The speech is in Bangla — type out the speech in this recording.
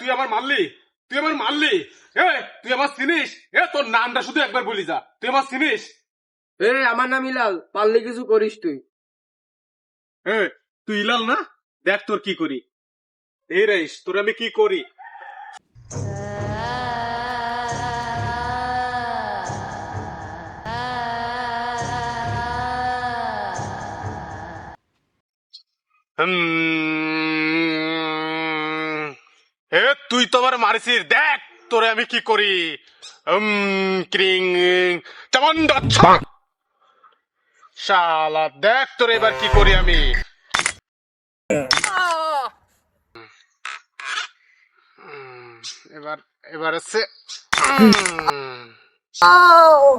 তুই আমার মারলি, তুই আমার মারলি। এ তুই আমার চিনিস? তোর নামটা শুধু একবার বলি যা, তুই আমার চিনিস? আমার নাম ইলাল, পারলে কিছু করিস তুই। তুই ইলাল না? দেখ তোর কি করি। এই রাইস, তোর আমি কি করি। তুই তো আমার মারিসিস, দেখ তোরে আমি কি করি। ক্রিং কেমন শালা, দেখ তোরে এবার কি করি আমি। এবার এবার আছে। Oh!